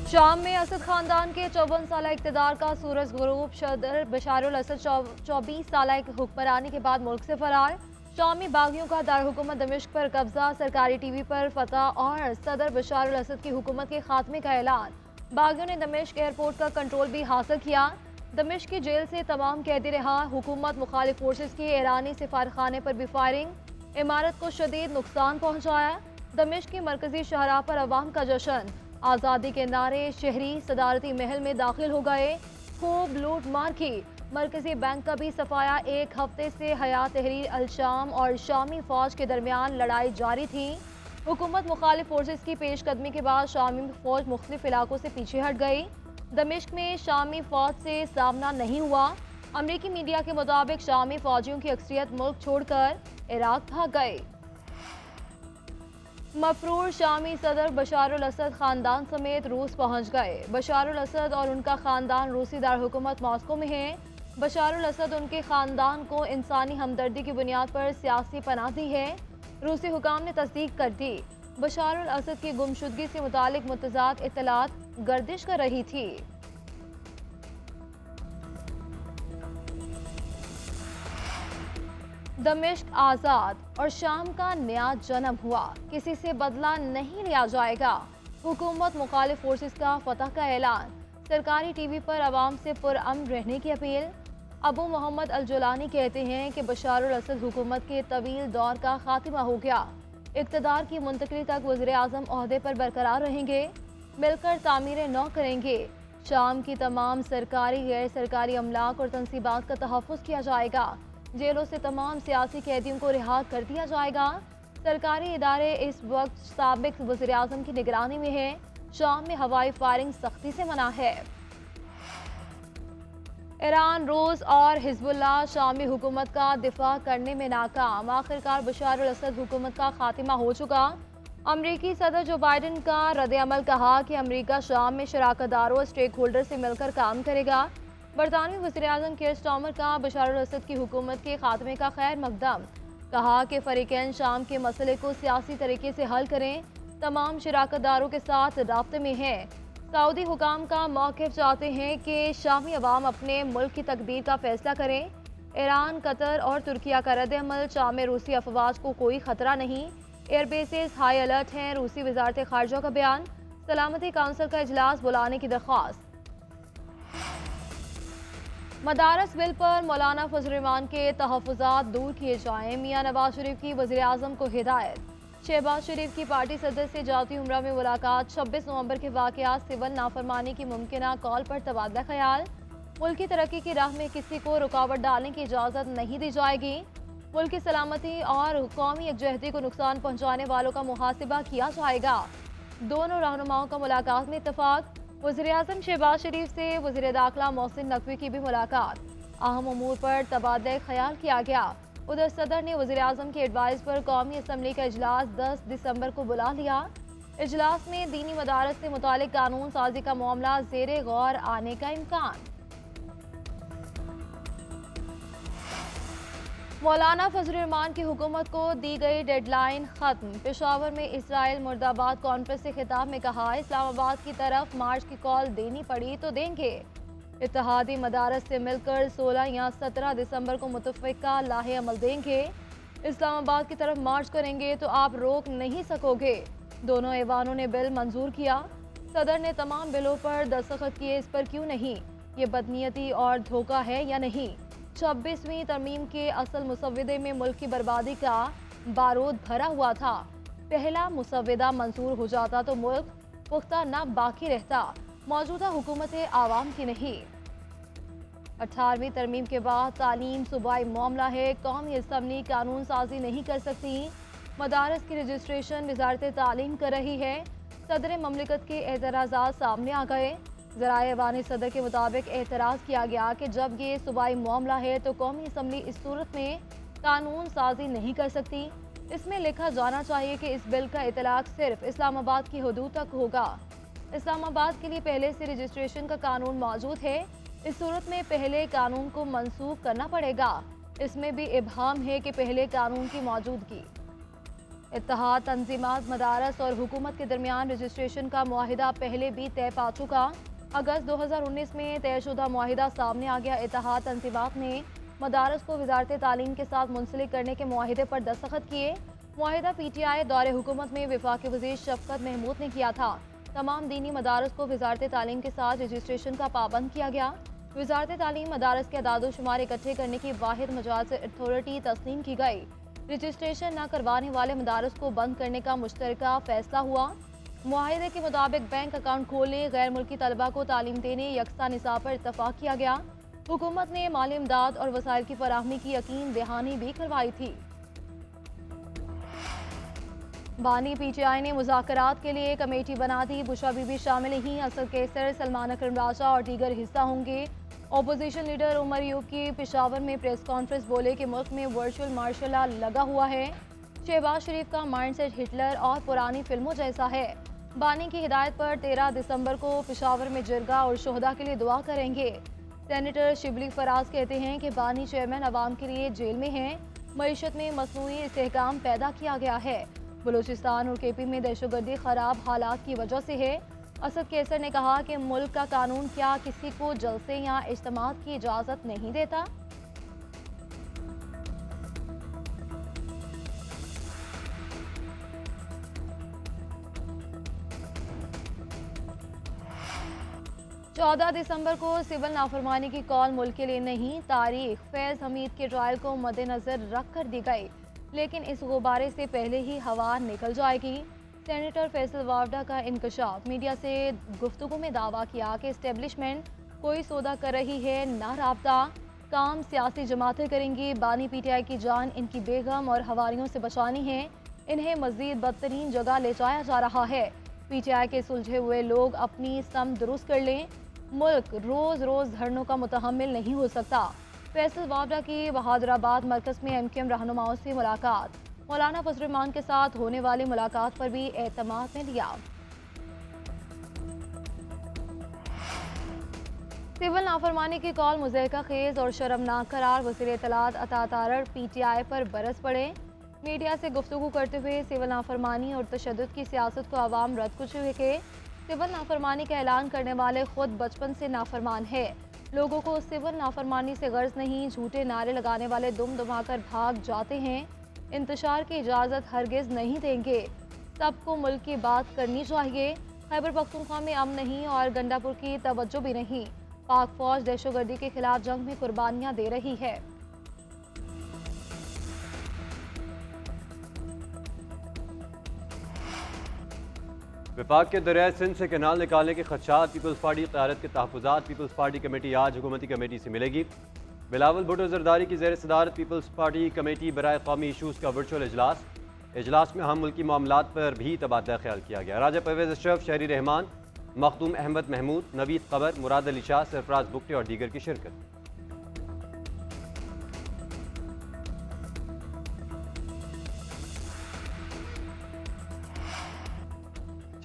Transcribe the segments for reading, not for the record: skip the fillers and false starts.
शाम में असद खानदान के 54 साल इक़्तिदार का सूरज गुरूब। सदर बशारुल असद 24 साल हुक्मरानी के बाद मुल्क से फरार। शामी बागियों का दारहुकूमत दमिश्क पर कब्जा। सरकारी टीवी पर फतह और सदर बशारुल असद की हुकूमत के खात्मे का ऐलान। बागियों ने दमिश्क एयरपोर्ट का कंट्रोल भी हासिल किया। दमिश्क की जेल से तमाम कैदी रिहा। हुकूमत मुखालिफ फोर्सेस की ईरानी सिफारखाने पर भी फायरिंग। इमारत को शदीद नुकसान पहुंचाया। दमिश्क की मरकजी शहरा पर अवाम का जश्न। आज़ादी के नारे शहरी सदारती महल में दाखिल हो गए। खूब लूट मार की। मरकजी बैंक का भी सफाया। एक हफ्ते से हयात तहरीर अल शाम और शामी फौज के दरमियान लड़ाई जारी थी। हुकूमत मुखालिफ फोर्सेस की पेशकदमी के बाद शामी फौज मुख्तलिफ इलाकों से पीछे हट गई। दमिश्क में शामी फौज से सामना नहीं हुआ। अमरीकी मीडिया के मुताबिक शामी फौजियों की अक्सरियत मुल्क छोड़कर इराक भाग गए। मफरूर शामी सदर बशारुल असद खानदान समेत रूस पहुंच गए। बशारुल असद और उनका खानदान रूसी दारहुकूमत मॉस्को में है। बशारुल असद उनके खानदान को इंसानी हमदर्दी की बुनियाद पर सियासी पनाह दी है। रूसी हुकाम ने तस्दीक कर दी। बशारुल असद की गुमशुदगी से मुतालिक मुतज़ाद इत्तलात गर्दिश कर रही थी। दमिश्क आज़ाद और शाम का नया जन्म हुआ। किसी से बदला नहीं लिया जाएगा। हुकूमत मुखालिफ फोर्सेस का फतह का ऐलान। सरकारी टीवी पर आवाम से पुरअमन रहने की अपील। अबू मोहम्मद अल जुलानी कहते हैं कि बशारुल असद हुकूमत के तवील दौर का खात्मा हो गया। इक़्तिदार की मुंतकली तक वज़ीर आज़म ओहदे पर बरकरार रहेंगे। मिलकर तामीरें नौ करेंगे। शाम की तमाम सरकारी गैर सरकारी अमलाक और तनसीबात का तहफ़्फ़ुज़ किया जाएगा। जेलों से तमाम सियासी कैदियों को रिहा कर दिया जाएगा। सरकारी इदारे इस वक्त साबिक वज़ीर आज़म की निगरानी में है। शाम में हवाई फायरिंग सख्ती से मना है। ईरान, रूस और हिज़्बुल्लाह शामी हुकूमत का दिफा करने में नाकाम। आखिरकार बशारुल असद हुकूमत का खात्मा हो चुका। अमरीकी सदर जो बाइडन का रद्द-ए-अमल कहा कि अमरीका शाम में शराकतदारों और स्टेक होल्डर से मिलकर काम करेगा। बरतानवी वज़ीर आज़म कीर स्टार्मर का बशारुल असद की हुकूमत के खात्मे का खैर मकदम। कहा कि फ़रीक़ैन शाम के मसले को सियासी तरीके से हल करें। तमाम शराकतदारों के साथ राब्ते में हैं। सऊदी हुकाम का मौक़िफ़ चाहते हैं कि शामी अवाम अपने मुल्क की तकदीर का फैसला करें। ईरान, कतर और तुर्किया का रद्द-ए-अमल। शाम में रूसी अफवाज को कोई खतरा नहीं। एयरबेसेस हाई अलर्ट हैं। रूसी वज़ारत ख़ारिजा का बयान। सलामती काउंसिल का इजलास बुलाने की दरख्वास्त। मदारस बिल पर मौलाना फजल रहमान के तहफ़्फ़ुज़ात दूर किए जाएं। मियाँ नवाज शरीफ की वज़ीर आज़म को हिदायत। शहबाज शरीफ की पार्टी सदर से जाती उम्रा में मुलाकात। 26 नवंबर के वाक़यात सिविल नाफरमानी की मुमकिना कॉल पर तबादला ख्याल। मुल्क की तरक्की की राह में किसी को रुकावट डालने की इजाज़त नहीं दी जाएगी। मुल्क की सलामती और कौमी यकजहती को नुकसान पहुँचाने वालों का मुहासिबा किया जाएगा। दोनों रहनुमाओं का मुलाकात में इत्तफाक। वज़ीर आज़म शहबाज शरीफ से वज़ीर दाखिला मोहसिन नकवी की भी मुलाकात। अहम उमूर पर तबादला ख्याल किया गया। उधर सदर ने वज़ीर आज़म की एडवाइस पर कौमी असम्बली का इजलास 10 दिसंबर को बुला लिया। इजलास में दीनी मदारस से मुतालिक कानून साजी का मामला ज़ेरे गौर आने का इम्कान। मौलाना फजल रहमान की हुकूमत को दी गई डेडलाइन खत्म। पेशावर में इसराइल मुर्दाबाद कॉन्फ्रेंस से खिताब में कहा, इस्लामाबाद की तरफ मार्च की कॉल देनी पड़ी तो देंगे। इत्तेहादी मदारस से मिलकर 16 या 17 दिसंबर को मुतफ़िका लाहे अमल देंगे। इस्लामाबाद की तरफ मार्च करेंगे तो आप रोक नहीं सकोगे। दोनों ऐवानों ने बिल मंजूर किया। सदर ने तमाम बिलों पर दस्तखत किए। इस पर क्यों नहीं? ये बदनीयती और धोखा है या नहीं? 26वीं तरमीम के असल मुसव्वदे में मुल्क की बर्बादी का बारूद भरा हुआ था। पहला मुसव्वदा मंजूर हो जाता तो मुल्क पुख्ता न बाकी रहता। मौजूदा हुकूमत आवाम की नहीं। 18वीं तरमीम के बाद तालीम सूबाई मामला है। कौमी असम्बली कानून साजी नहीं कर सकती। मदारस की रजिस्ट्रेशन वज़ारत तालीम कर रही है। सदर ममलिकत के एतराज़ात सामने आ गए। ज़राए वानी सदर के मुताबिक एतराज़ किया गया कि जब ये सूबाई मामला है तो कौमी असम्बली इस सूरत में कानून साजी नहीं कर सकती। इसमें लिखा जाना चाहिए कि इस बिल का इतलाक़ सिर्फ इस्लामाबाद की हदूद तक होगा। इस्लामाबाद के लिए पहले से रजिस्ट्रेशन का कानून मौजूद है। इस सूरत में पहले कानून को मनसूख करना पड़ेगा। इसमें भी इबहाम है कि पहले कानून की मौजूदगी। इत्तेहाद तंजीमात, मदारस और हुकूमत के दरमियान रजिस्ट्रेशन का मुआहिदा पहले भी तय पा चुका। अगस्त 2019 में तयशुदा मुआहिदा सामने आ गया। इत्तेहाद तंजीमात ने मदारस को वजारत तालीम के साथ मुंसलिक करने के मुआहिदे पर दस्तखत किए। मुआहिदा PTI दौरे हुकूमत में वफाकी वज़ीर शफकत महमूद ने किया था। तमाम दीनी मदारस को वजारत तालीम के साथ रजिस्ट्रेशन का पाबंद किया गया। वजारत तालीम मदारस के अदाद शुमार इकट्ठे करने की वाहिद मजाज अथॉरिटी तस्लीम की गई। रजिस्ट्रेशन न करवाने वाले मदारस को बंद करने का मुश्तरका फैसला हुआ। मुआहिदे के मुताबिक बैंक अकाउंट खोलने, गैर मुल्की तलबा को तालीम देने, यकसा निसाब पर इत्तफाक किया गया। हुकूमत ने माली इमदाद और वसाइल की फराहमी की यकीन दहानी भी करवाई थी। बानी PTI ने मुज़ाकरात के लिए कमेटी बना दी। बुशरा बीबी शामिल नहीं, असद कैसर, सलमान अकरम राजा और दीगर हिस्सा होंगे। अपोजिशन लीडर उमर यूब की पेशावर में प्रेस कॉन्फ्रेंस, बोले कि मुल्क में वर्चुअल मार्शल लॉ लगा हुआ है। शहबाज शरीफ का माइंडसेट हिटलर और पुरानी फिल्मों जैसा है। बानी की हिदायत पर 13 दिसंबर को पेशावर में जिरगा और शोहदा के लिए दुआ करेंगे। सेनेटर शिबली फराज कहते हैं कि बानी चेयरमैन अवाम के लिए जेल में हैं। मईशत में मसनूई इस्तेहकाम पैदा किया गया है। बलूचिस्तान और KP में दहशतगर्दी खराब हालात की वजह से है। असद कैसर ने कहा कि मुल्क का कानून क्या किसी को जलसे या इज्तिमात की इजाज़त नहीं देता। चौदह दिसंबर को सिविल नाफरमानी की कॉल मुल्क के लिए नहीं, तारीख फैज हमीद के ट्रायल को मद्देनजर रख कर दी गई, लेकिन इस गुब्बारे से पहले ही हवा निकल जाएगी। सेनेटर फैसल वावडा का इंकशाफ, मीडिया से गुफ्तगू में दावा किया कि इस्टेब्लिशमेंट कोई सौदा कर रही है, ना राब्ता। काम सियासी जमातें करेंगी। बानी PTI की जान इनकी बेगम और हवारियों से बचानी है। इन्हें मजीद बदतरीन जगह ले जाया जा रहा है। PTI के सुलझे हुए लोग अपनी सम दुरुस्त कर लें। मुल्क रोज़ रोज़ धरनों का मुतहम्मिल नहीं हो सकता। फैसल वावडा की बहादुराबाद मरकज़ में MKM रहनुमाओं से मुलाकात, मौलाना फजल रहमान के साथ होने वाली मुलाकात पर भी एतमाद में लिया। सिविल नाफरमानी की कॉल मुज़हका खेज और शर्मनाक करार, वज़ीर इत्तलात अता तारड़ PTI पर बरस पड़े। मीडिया से गुफ्तगू करते हुए सिविल नाफरमानी और तशद्दुद की सियासत को आवाम रद्द कर चुके के सिविल नाफरमानी का ऐलान करने वाले खुद बचपन से नाफरमान है। लोगों को सिविल नाफरमानी से गर्ज नहीं, झूठे नारे लगाने वाले दुम दुमाकर भाग जाते हैं। इंतशार की इजाज़त हरगिज़ नहीं देंगे। सबको मुल्क की बात करनी चाहिए। खैबर पख्तूनख्वा में अमन नहीं और गंडापुर की तवज्जो भी नहीं। पाक फौज दहशतगर्दी के खिलाफ जंग में कुर्बानियाँ दे रही है। विफाक के दरियाए सिंध से कैनाल निकालने के खदशात, पीपल्स पार्टी क़यादत के तहफ़्फ़ुज़ात। पीपल्स पार्टी कमेटी आज हुकूमती कमेटी से मिलेगी। बिलावल भुट्टो ज़रदारी की ज़ेर सदारत पीपल्स पार्टी कमेटी बराए कौमी इशूज़ का वर्चुअल इजलास में हम मुल्की मामलात पर भी तबादला ख्याल किया गया। राजा परवेज़ अशरफ, शहरी रहमान, मखदूम अहमद महमूद, नवीद कबर, मुराद अली शाह, सरफराज बुगटी और दीगर की शिरकत।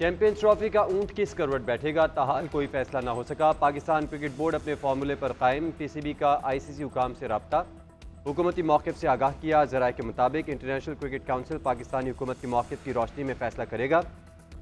चैंपियंस ट्रॉफी का ऊंट किस करवट बैठेगा, ताहाल कोई फैसला ना हो सका। पाकिस्तान क्रिकेट बोर्ड अपने फार्मूले पर कायम। PCB का ICC हुकाम से राब्ता, हुकूमती मौक़िफ़ से आगाह किया। ज़राए के मुताबिक इंटरनेशनल क्रिकेट काउंसिल पाकिस्तानी हुकूमत के मौक़िफ़ की रोशनी में फैसला करेगा।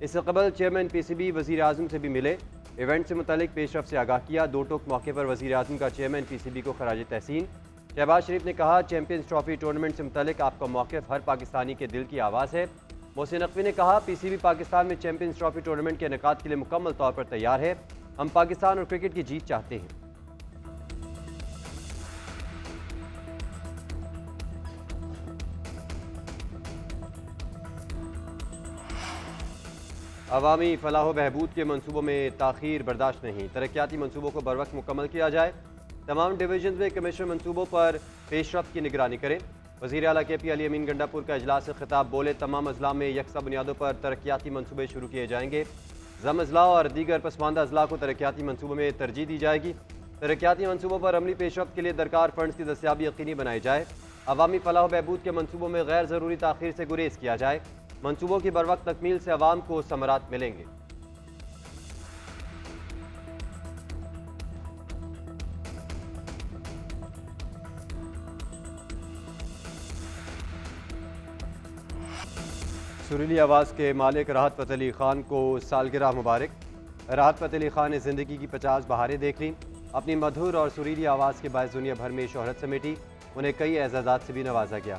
इससे कबल चेयरमैन PCB वज़ीर आज़म से भी मिले, इवेंट से मुतालिक पेशरफ से आगाह किया। दो टोक मौके पर वज़ीर आज़म का चेयरमैन PCB को खराज तहसीन। शहबाज शरीफ ने कहा, चैंपियंस ट्रॉफी टूर्नामेंट से मुतालिक आपका मौक़िफ़ हर पाकिस्तानी के दिल की आवाज़ है। मोहसिन नकवी ने कहा, PCB पाकिस्तान में चैंपियंस ट्रॉफी टूर्नामेंट के इनेकाद के लिए मुकम्मल तौर पर तैयार है। हम पाकिस्तान और क्रिकेट की जीत चाहते हैं। अवामी फलाह बहबूद के मनसूबों में ताख़ीर बर्दाश्त नहीं, तरक्याती मनसूबों को बरवक्त मुकम्मल किया जाए। तमाम डिवीजन में कमीशन मनसूबों पर पेशरफ्त की निगरानी करें। वज़ीर आला KP अली अमीन गंडापुर का इजलास से खिताब, बोले तमाम अजला में यकसा बुनियादों पर तरक्याती मनसूबे शुरू किए जाएंगे। ज़म अजला और दीगर पसमानदा अजला को तरक्याती मनसूबों में तरजीह दी जाएगी। तरक्याती मनसूबों पर अमली पेशरफ्त के लिए दरकार फंड्स की दस्तियाबी यकीनी बनाई जाए। अवामी फलाह बहबूद के मनसूबों में गैर ज़रूरी ताख़ीर से गुरेज किया जाए। मनसूबों की बरवक्त तकमील से अवाम को समरात मिलेंगे। सुरीली आवाज़ के मालिक राहत फ़तेह अली ख़ान को सालगिरह मुबारक। राहत फ़तेह अली ख़ान ने ज़िंदगी की 50 बहारें देख लीं। अपनी मधुर और सुरीली आवाज़ के बायस दुनिया भर में शोहरत समेटी। उन्हें कई एजाज़ात से भी नवाजा गया।